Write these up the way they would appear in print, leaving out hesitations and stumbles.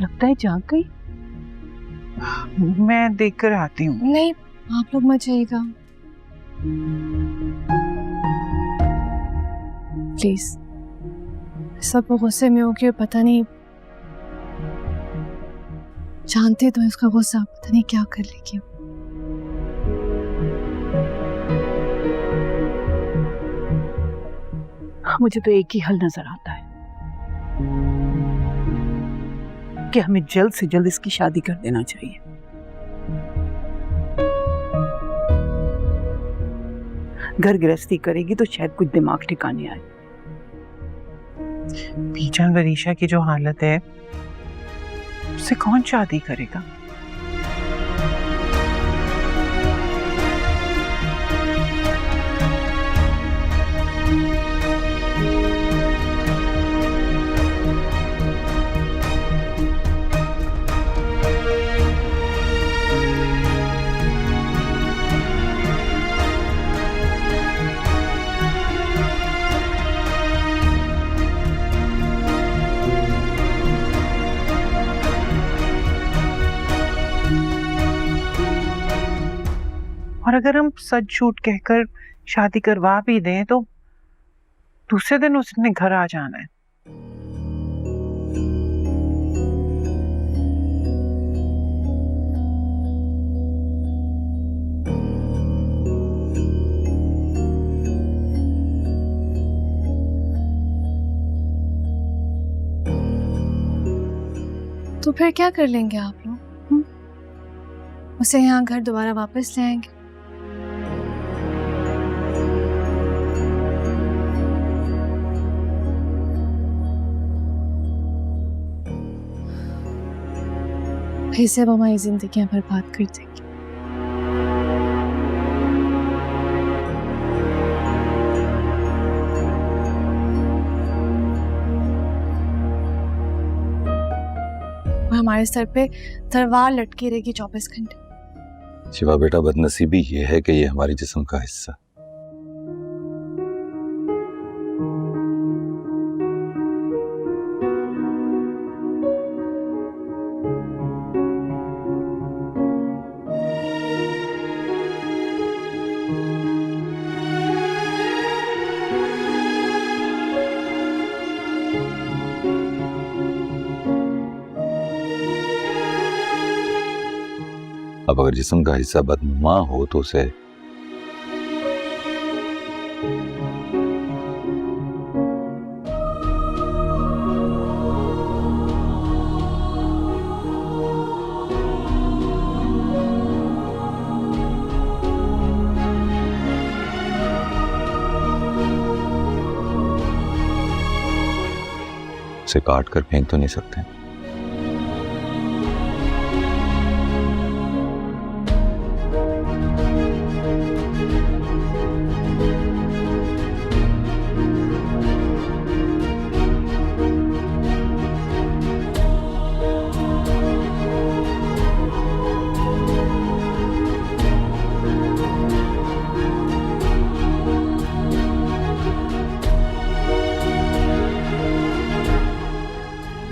लगता है जाग गई। मैं देख कर आती हूँ। नहीं, आप लोग मत जाइएगा प्लीज। सब गुस्से में हो गए, पता नहीं, जानते तो इसका गुस्सा, पता नहीं क्या कर लेगी। मुझे तो एक ही हल नजर आता है कि हमें जल्द से जल्द इसकी शादी कर देना चाहिए। घर गृहस्थी करेगी तो शायद कुछ दिमाग ठिकाने आए। बीजान वरीशा की जो हालत है, उससे कौन शादी करेगा? और अगर हम सच झूठ कहकर शादी करवा भी दें तो दूसरे दिन उसने घर आ जाना है। तो फिर क्या कर लेंगे आप लोग? उसे यहाँ घर दोबारा वापस ले आएंगे। फिर से वो हमारी जिंदगियां बर्बाद कर देंगे। हमारे सर पे तलवार लटकी रहेगी 24 घंटे। शिवा बेटा, बदनसीबी ये है कि ये हमारे जिस्म का हिस्सा। अब अगर जिस्म का हिस्सा बदनुमा हो तो उसे काट कर फेंक तो नहीं सकते।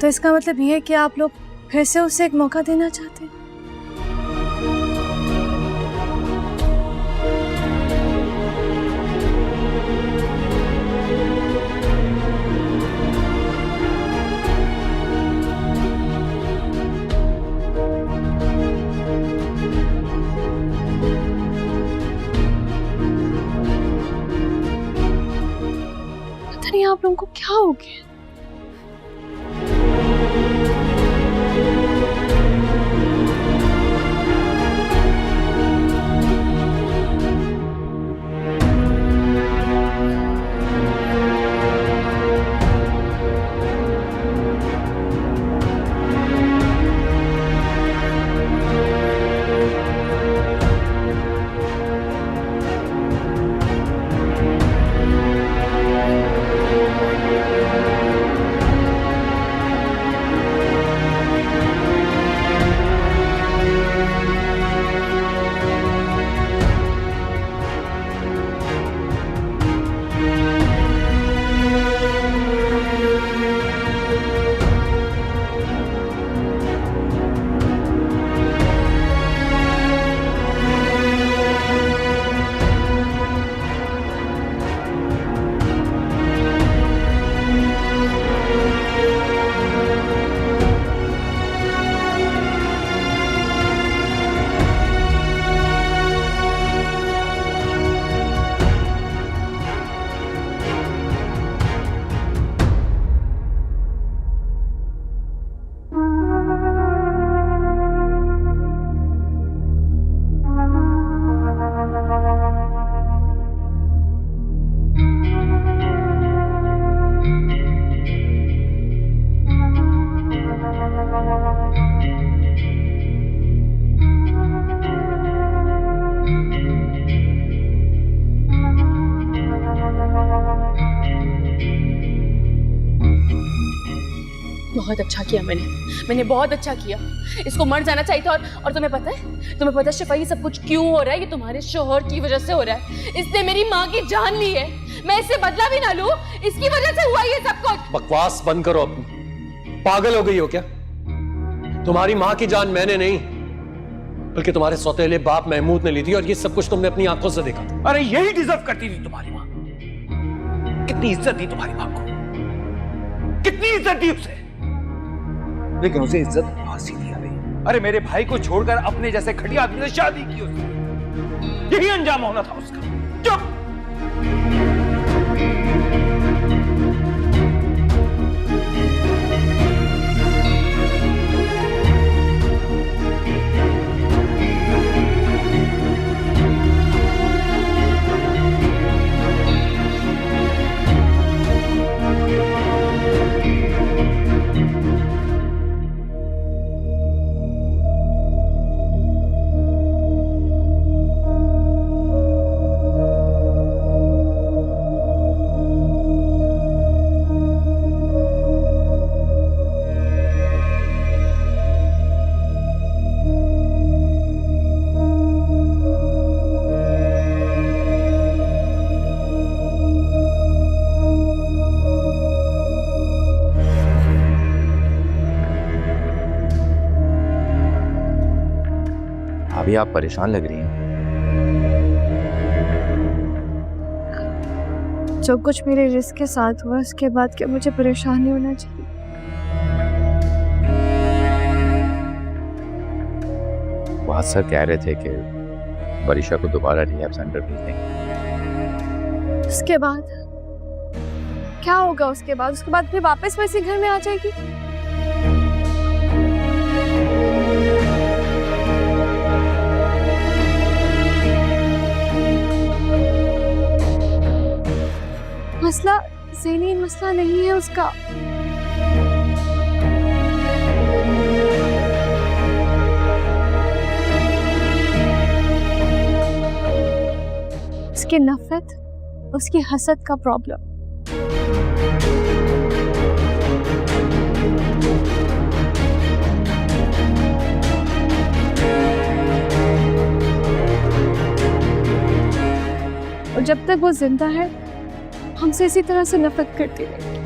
तो इसका मतलब ये है कि आप लोग फिर से उसे एक मौका देना चाहते हैं। पता नहीं आप लोगों को क्या हो गया। बहुत अच्छा किया मैंने बहुत अच्छा किया। इसको मर जाना चाहिए था। और तुम्हें पता है शिफा, ये सब कुछ क्यों हो रहा है? ये तुम्हारे शोहर की वजह से हो रहा है। इसने मेरी माँ की जान ली है। मैं इससे बदला भी ना लूं, इसकी वजह से हुआ ये सब कुछ। बकवास बंद करो अपनी। पागल हो गई हो क्या? तुम्हारी माँ की जान मैंने नहीं, बल्कि तुम्हारे सौतेले बाप महमूद ने ली थी, और ये सब कुछ तुमने अपनी आंखों से देखा था। अरे यही डिजर्व करती थी तुम्हारी माँ। कितनी इज्जत दी तुम्हारी माँ को, कितनी इज्जत दी उसे, लेकिन उसे इज्जत फांसी दी गई। अरे मेरे भाई को छोड़कर अपने जैसे घटिया आदमी से शादी की उसने, यही अंजाम होना था उसका। चुप। अभी आप परेशान लग रही हैं। जो कुछ मेरे रिस्क के साथ हुआ उसके बाद क्या मुझे परेशान नहीं होना चाहिए? वहाँ सर कह रहे थे कि वरीशा को दोबारा रिहैब सेंटर भेज देंगे। उसके बाद क्या होगा? उसके बाद फिर वापस वैसे घर में आ जाएगी? मसला ज़हनी मसला नहीं है उसका। उसकी नफरत, उसकी हसद का प्रॉब्लम। और जब तक वो जिंदा है हमसे इसी तरह से नफरत करती रहेगी।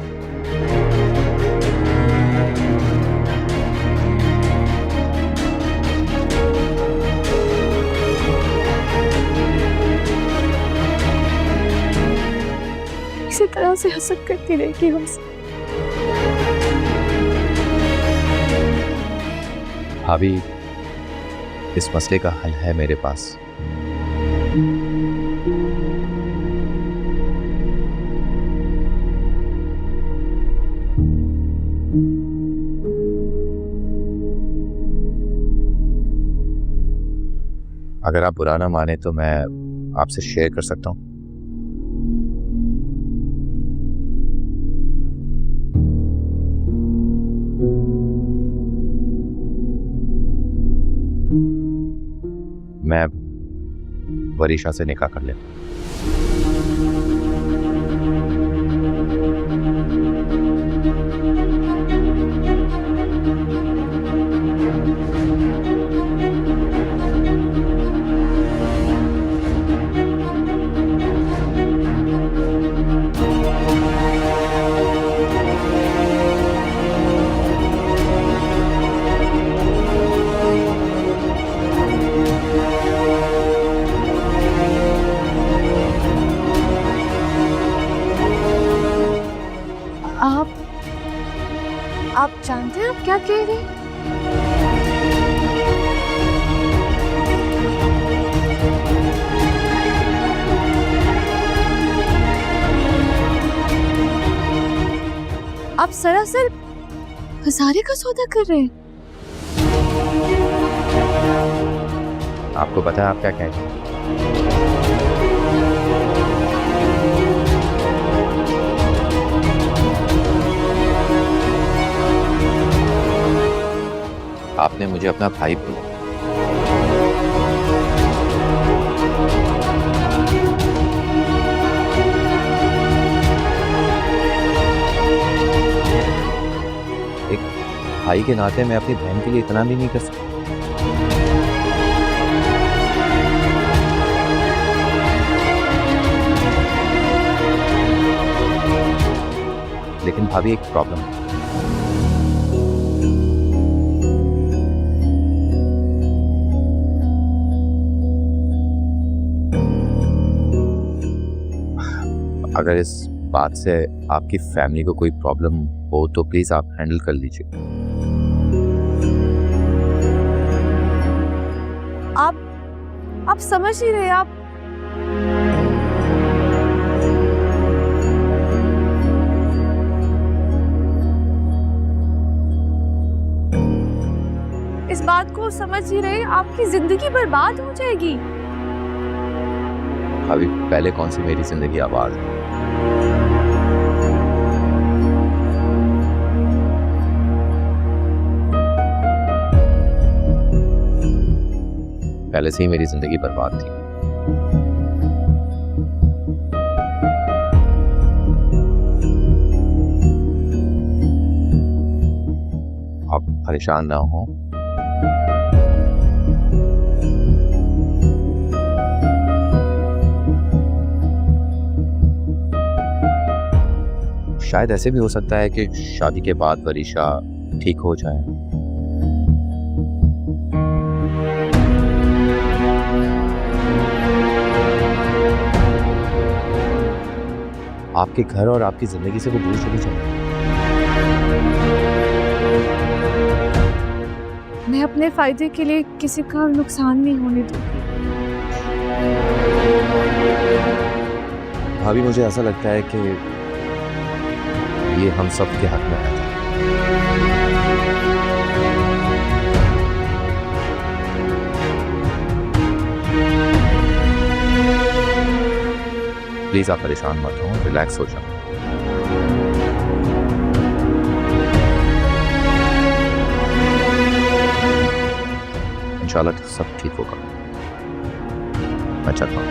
इसी तरह से हसद करती रहेगी हमसे। भाभी, इस मसले का हल है मेरे पास। अगर आप बुरा ना माने तो मैं आपसे शेयर कर सकता हूँ। मैं वरीशा से निकाह कर लेता हूँ। आप जानते हैं आप क्या कह रहे हैं? आप सरासर हजारे का सौदा कर रहे हैं। आपको पता है आप क्या कह रहे हैं? आपने मुझे अपना भाई बोला। एक भाई के नाते मैं अपनी बहन के लिए इतना भी नहीं कर सकता। लेकिन भाभी, एक प्रॉब्लम है। अगर इस बात से आपकी फैमिली को कोई प्रॉब्लम हो तो प्लीज आप हैंडल कर लीजिए। आप समझ नहीं रहे। आप इस बात को समझ ही रहे, आपकी जिंदगी बर्बाद हो जाएगी। भाभी, पहले कौन सी मेरी जिंदगी आबाद है? पहले से ही मेरी जिंदगी बर्बाद थी। आप परेशान ना हो। शायद ऐसे भी हो सकता है कि शादी के बाद वरीशा ठीक हो जाए। आपके घर और आपकी जिंदगी से वो दूर चली जाए। मैं अपने फायदे के लिए किसी का नुकसान नहीं होने दूंगी। भाभी, मुझे ऐसा लगता है कि ये हम सब के हक में है। प्लीज आप परेशान मत हो, रिलैक्स हो जाओ। इंशाल्लाह सब ठीक होगा। मैं चलता हूँ।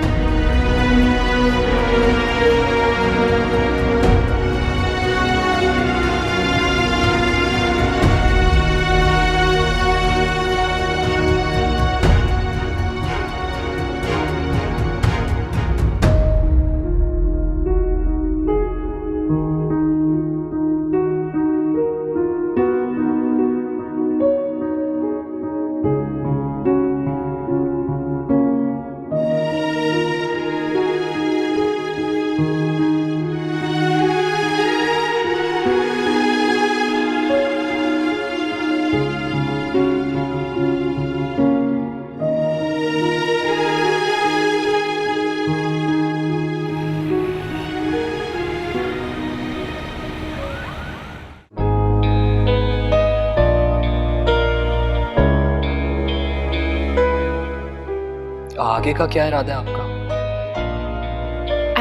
आगे का क्या इरादा है आपका?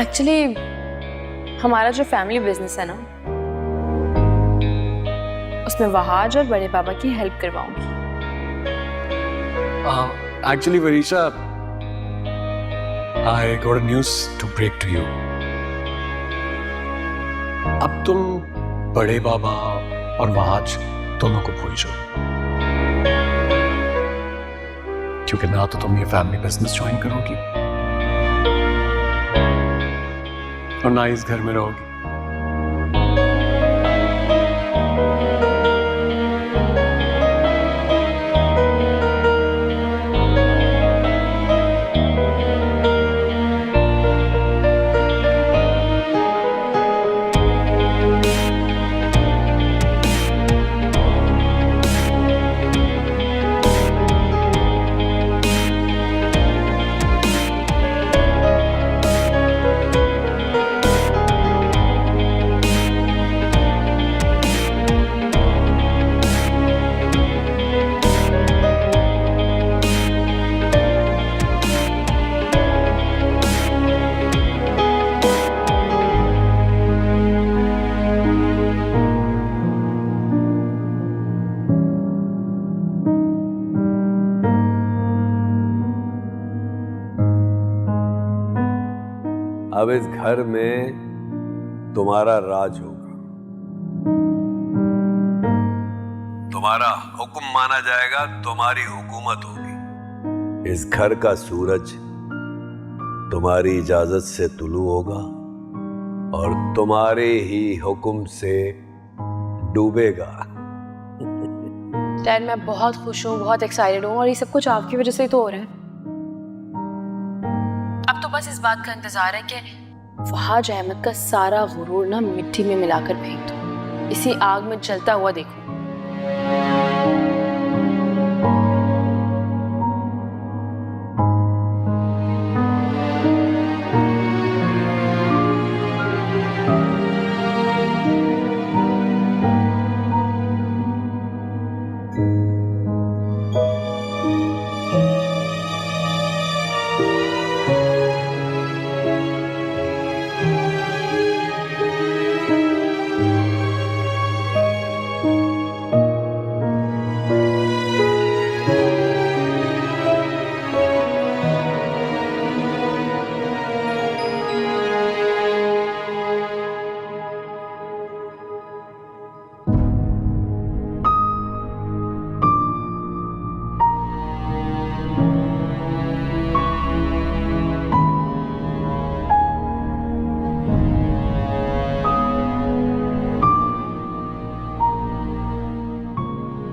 एक्चुअली हमारा जो फैमिली बिजनेस है ना, उसमें वहाज और बड़े बाबा की हेल्प करवाऊंगी। Actually Varisha, I got a news to break to you. अब तुम बड़े बाबा और वहाज दोनों को भूल जाओ, क्योंकि ना तो तुम ये फैमिली बिजनेस ज्वाइन करोगी और ना इस घर में रहोगी। अब इस घर में तुम्हारा राज होगा, तुम्हारा हुक्म माना जाएगा, तुम्हारी हुकूमत होगी। इस घर का सूरज तुम्हारी इजाजत से तुलू होगा और तुम्हारे ही हुक्म से डूबेगा। डैड, मैं बहुत खुश हूँ, बहुत एक्साइटेड हूँ और ये सब कुछ आपकी वजह से ही तो हो रहा है। अब तो बस इस बात का इंतजार है कि फहाज अहमद का सारा गुरूर ना मिट्टी में मिलाकर फेंक दो, इसी आग में जलता हुआ देखो।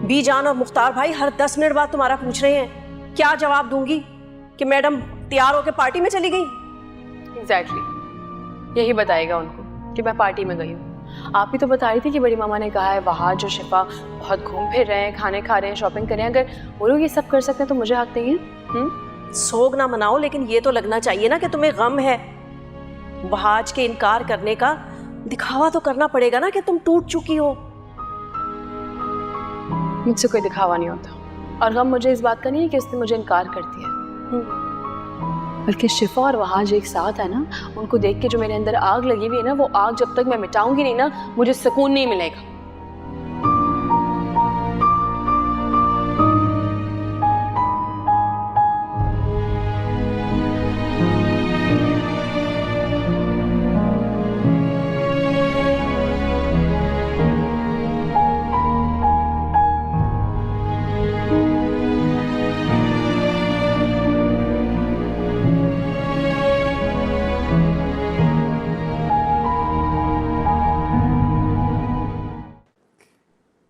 बीजान और मुख्तार भाई हर 10 मिनट बाद तुम्हारा पूछ रहे हैं, क्या जवाब दूंगी कि मैडम तैयार होकर पार्टी में चली गई? एग्जैक्टली यही बताएगा उनको कि मैं पार्टी में गई हूँ। आप ही तो बता रही थी कि बड़ी मामा ने कहा है वहाज और शिफा बहुत घूम फिर रहे हैं, खाने खा रहे हैं, शॉपिंग कर रहे हैं। अगर वो लोग ये सब कर सकते हैं तो मुझे हक नहीं है? सोग ना मनाओ, लेकिन ये तो लगना चाहिए ना कि तुम्हें गम है। वहाज के इनकार करने का दिखावा तो करना पड़ेगा ना कि तुम टूट चुकी हो। मुझसे कोई दिखावा नहीं होता और गम मुझे इस बात का नहीं है कि उसने मुझे इनकार कर दिया, बल्कि शिफा और वहाज एक साथ है ना, उनको देख के जो मेरे अंदर आग लगी हुई है ना, वो आग जब तक मैं मिटाऊंगी नहीं ना, मुझे सुकून नहीं मिलेगा।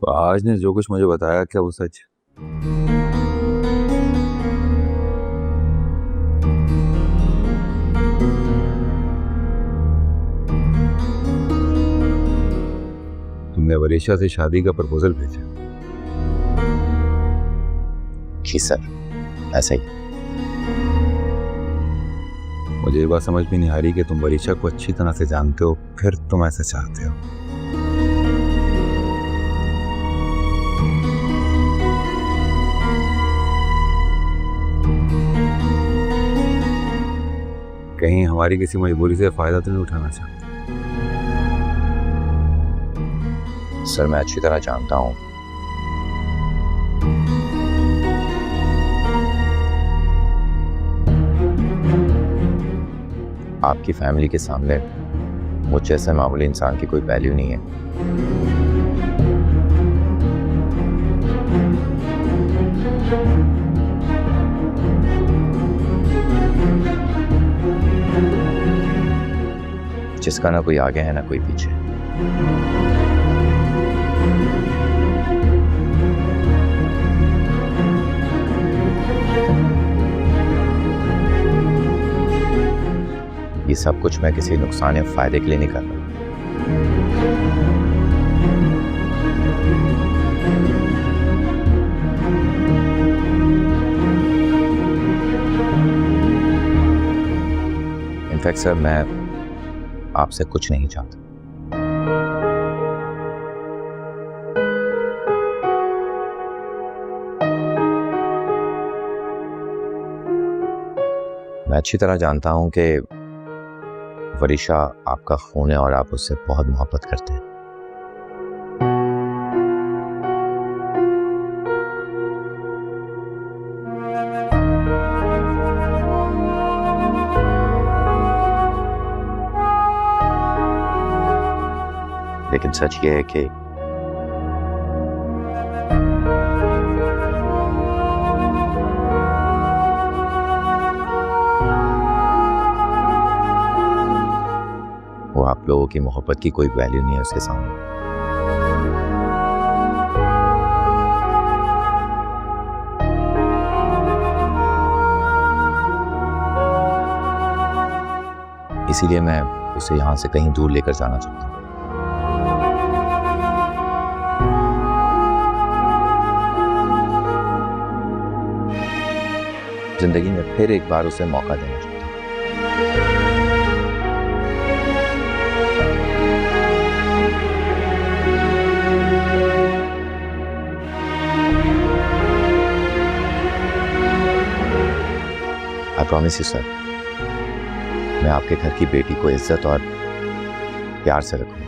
आज ने जो कुछ मुझे बताया क्या वो सच? तुमने वरीशा से शादी का प्रपोजल भेजा? जी सर, ऐसा ही। मुझे ये बात समझ में नहीं आ रही कि तुम वरीशा को अच्छी तरह से जानते हो, फिर तुम ऐसा चाहते हो। कहीं हमारी किसी मजबूरी से फायदा तो नहीं उठाना चाहते? सर, मैं अच्छी तरह जानता हूं आपकी फैमिली के सामने मुझ जैसे मामूली इंसान की कोई वैल्यू नहीं है। जिसका ना कोई आगे है ना कोई पीछे। ये सब कुछ मैं किसी नुकसान या फायदे के लिए नहीं कर रहा। इनफैक्ट सर, मैं आपसे कुछ नहीं चाहता। मैं अच्छी तरह जानता हूं कि वरीशा आपका खून है और आप उससे बहुत मोहब्बत करते हैं। लेकिन सच ये है कि वो आप लोगों की मोहब्बत की कोई वैल्यू नहीं है उसके सामने। इसीलिए मैं उसे यहां से कहीं दूर लेकर जाना चाहता हूं। जिंदगी में फिर एक बार उसे मौका देना चाहता हूं। आई प्रॉमिस यू सर, मैं आपके घर की बेटी को इज्जत और प्यार से रखूंगा।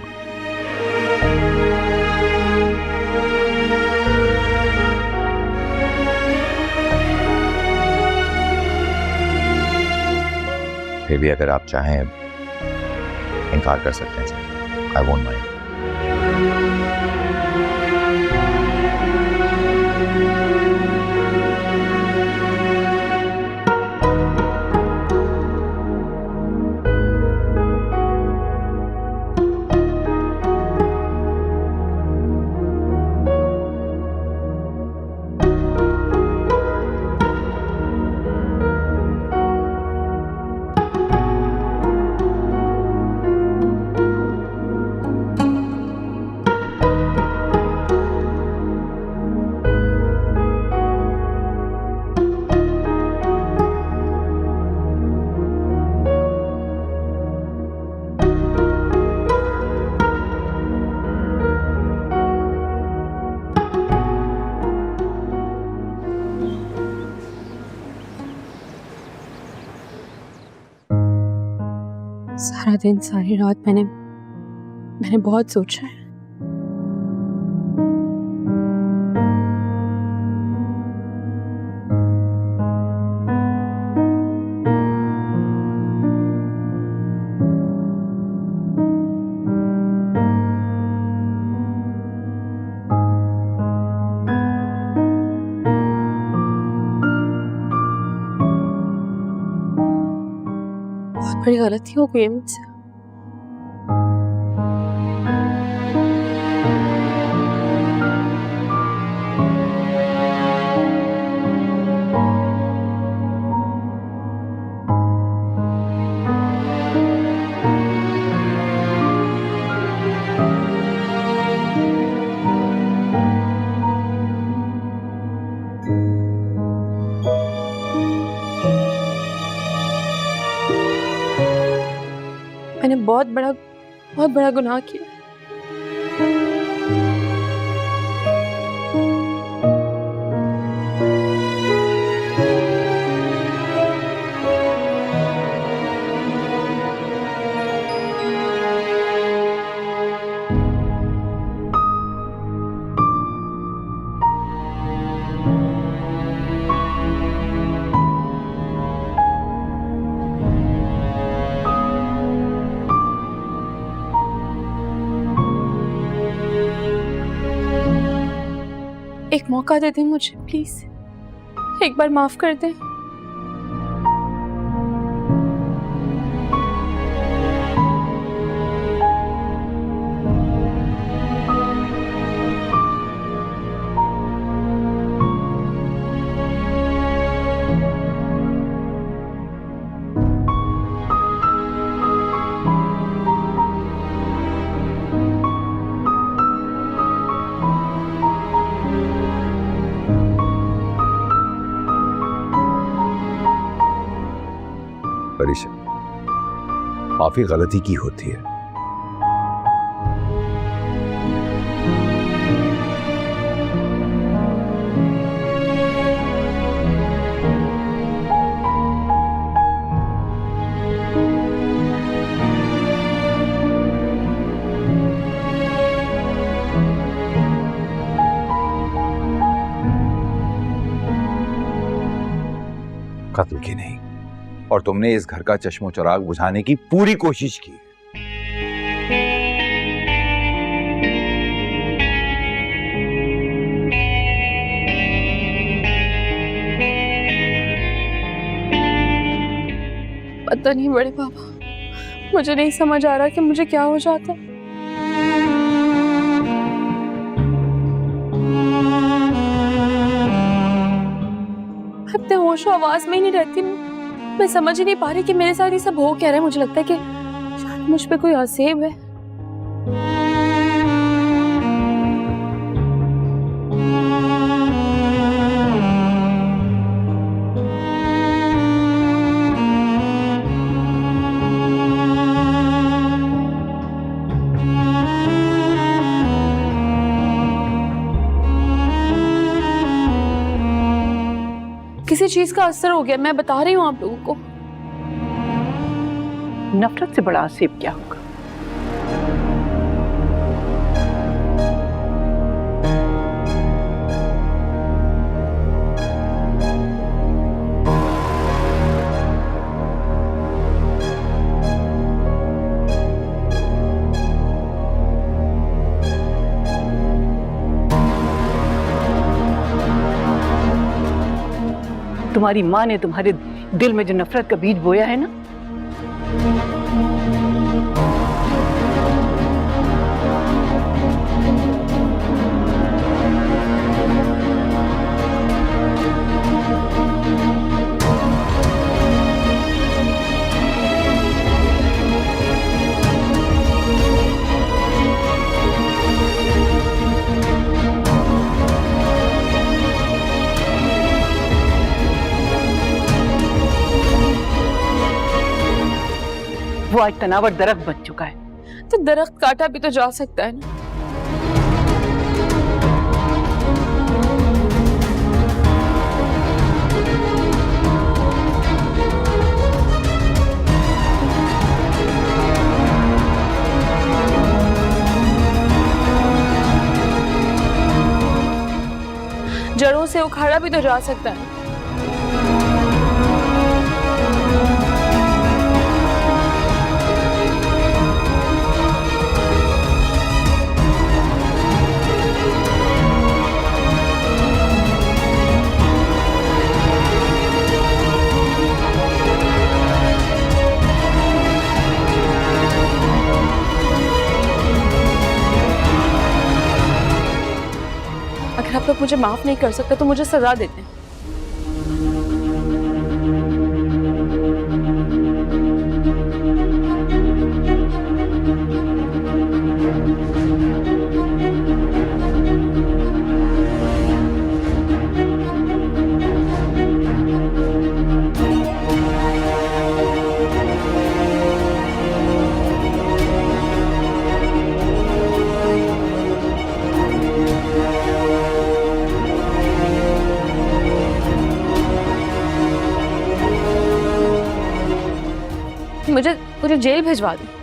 फिर भी अगर आप चाहें इनकार कर सकते हैं सर, आई वोंट माइंड। सारा दिन सारी रात मैंने बहुत सोचा है। बहुत बड़ी गलती हो गई है मुझसे। मैंने बहुत बड़ा गुनाह किया। एक मौका दे दें मुझे प्लीज, एक बार माफ कर दें। परीक्षा माफी गलती की होती है। कत्ल की नहीं, और तुमने इस घर का चश्मो चिराग बुझाने की पूरी कोशिश की। पता नहीं बड़े पापा, मुझे नहीं समझ आ रहा कि मुझे क्या हो जाता। अपने होशो आवाज में ही नहीं रहती। मैं समझ ही नहीं पा रही कि मेरे साथ ये सब हो क्या रहा है। मुझे लगता है कि शायद मुझ पे कोई आसेब है। किसी चीज का असर हो गया, मैं बता रही हूँ आप लोगों को। नफरत से बड़ा आसेब क्या होगा? तुम्हारी माँ ने तुम्हारे दिल में जो नफरत का बीज बोया है ना, वो आज तनावर दरख्त बन चुका है। तो दरख्त काटा भी तो जा सकता है ना। जड़ों से उखाड़ा भी तो जा सकता है। अगर आप लोग मुझे माफ नहीं कर सकते तो मुझे सजा देते हैं। मुझे जेल भिजवा दे।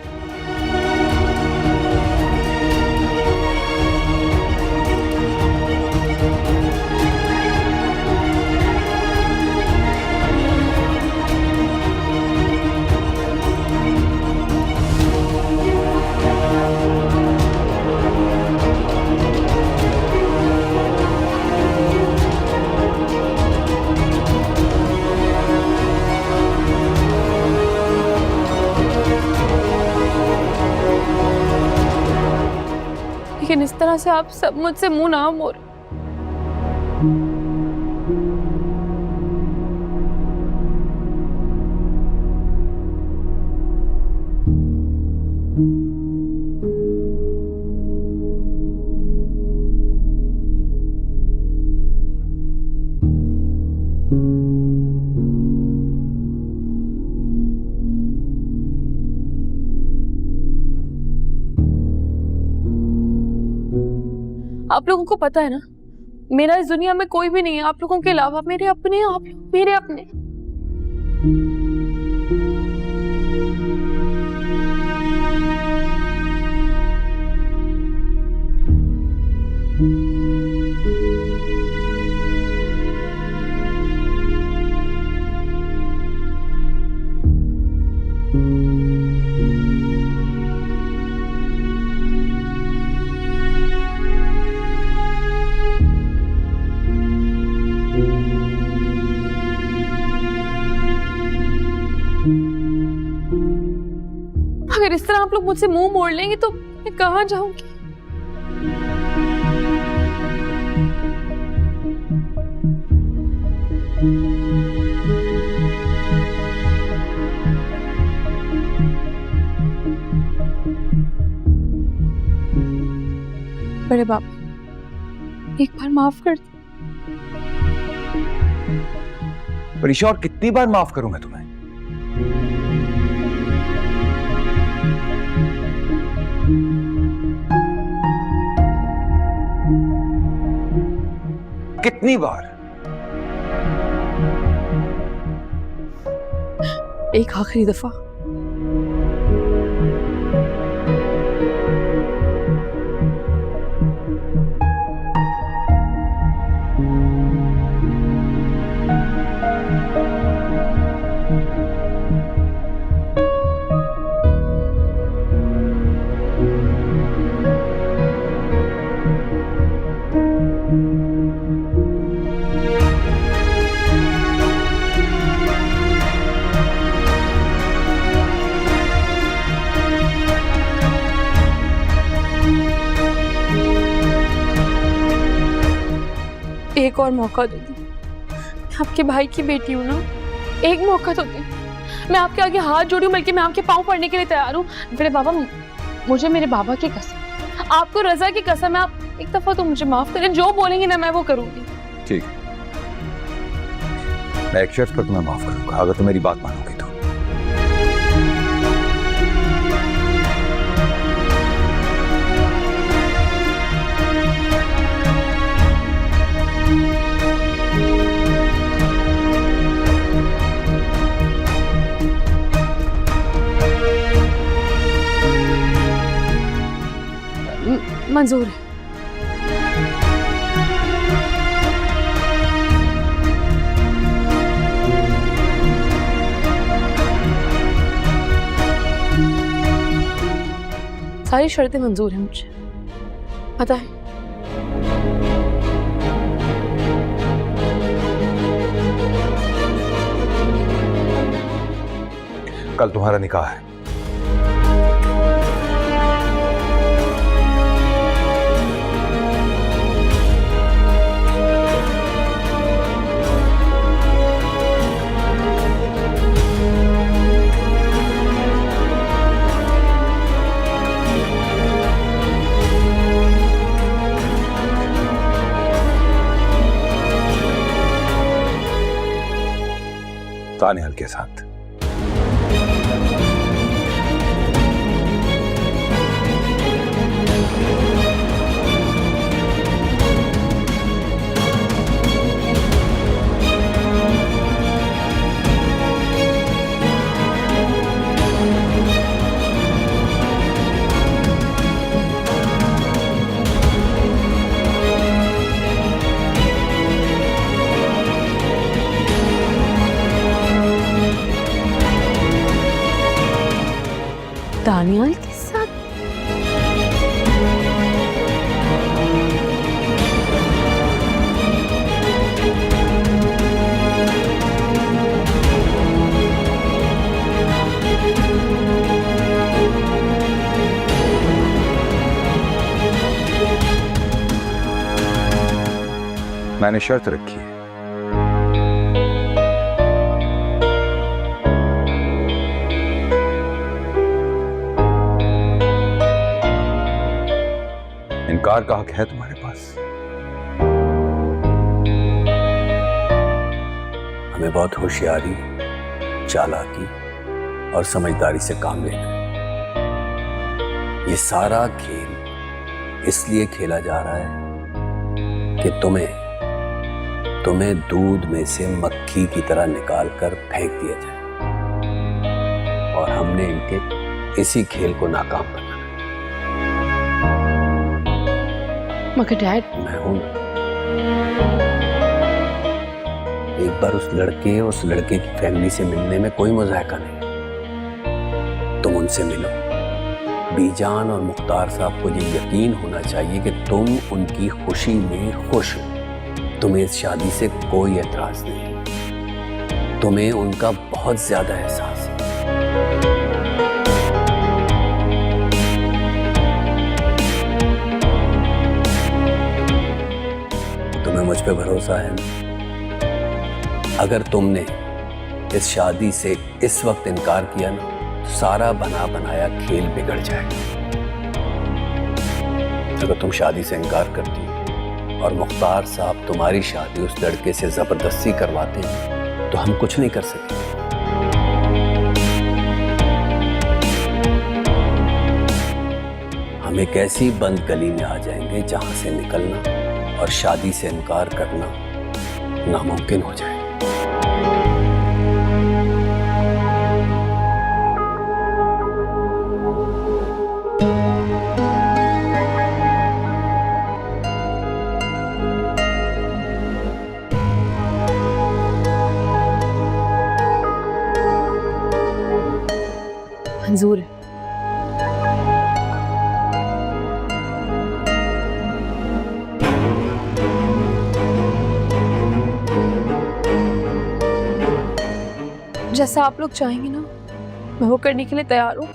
लेकिन इस तरह से आप सब मुझसे मुंह ना मोड़। आप लोगों को पता है ना, मेरा इस दुनिया में कोई भी नहीं है आप लोगों के अलावा। मेरे अपने, आप लोग मेरे अपने। आप लोग मुझसे मुंह मोड़ लेंगे तो मैं कहाँ जाऊंगी? बड़े बाबा, एक बार माफ कर दो। परीक्षा, और कितनी बार माफ करूं मैं तुम्हें? कितनी बार? एक आखिरी दफा। एक और मौका दो दी। मैं आपके भाई की बेटी हूँ ना, एक मौका तो दे। मैं आपके आगे हाथ जोड़ी हूँ, बल्कि मैं आपके पाँव पड़ने के लिए तैयार हूँ। मेरे बाबा, मुझे मेरे बाबा की कसम, आपको रजा की कसम है, आप एक दफा तो मुझे माफ करें। जो बोलेंगे ना मैं वो करूंगी। ठीक, मैं एक शर्त पर तुम्हें माफ करूंगा, अगर तुम मेरी बात मानोगी तो। मंजूर है। सारी शर्तें मंजूर हैं मुझे, पता है। कल तुम्हारा निकाह है। तानिहल के साथ। दानियाल के साथ? मैंने शर्त रखी है। इनकार का हक है तुम्हारे पास। हमें बहुत होशियारी, चालाकी और समझदारी से काम लेना है। ये सारा खेल इसलिए खेला जा रहा है कि तुम्हें दूध में से मक्खी की तरह निकाल कर फेंक दिया जाए, और हमने इनके इसी खेल को नाकाम करना। मगर डैड, मैं हूं। एक बार उस लड़के की फैमिली से मिलने में कोई मजाका नहीं। तुम उनसे मिलो। बीजान और मुख्तार साहब को ये यकीन होना चाहिए कि तुम उनकी खुशी में खुश हो। तुम्हें इस शादी से कोई एतराज नहीं। तुम्हें उनका बहुत ज्यादा एहसास है। मुझ पे भरोसा है ना? अगर तुमने इस शादी से इस वक्त इनकार किया ना, तो सारा बना बनाया खेल बिगड़ जाएगा। अगर तुम शादी से इनकार करती हो और मुख्तार साहब तुम्हारी शादी उस लड़के से जबरदस्ती करवाते हैं, तो हम कुछ नहीं कर सकते। हम एक ऐसी बंद गली में आ जाएंगे जहां से निकलना और शादी से इनकार करना नामुमकिन हो जाए। मंजूर है। जैसा आप लोग चाहेंगे ना, मैं वो करने के लिए तैयार हूँ।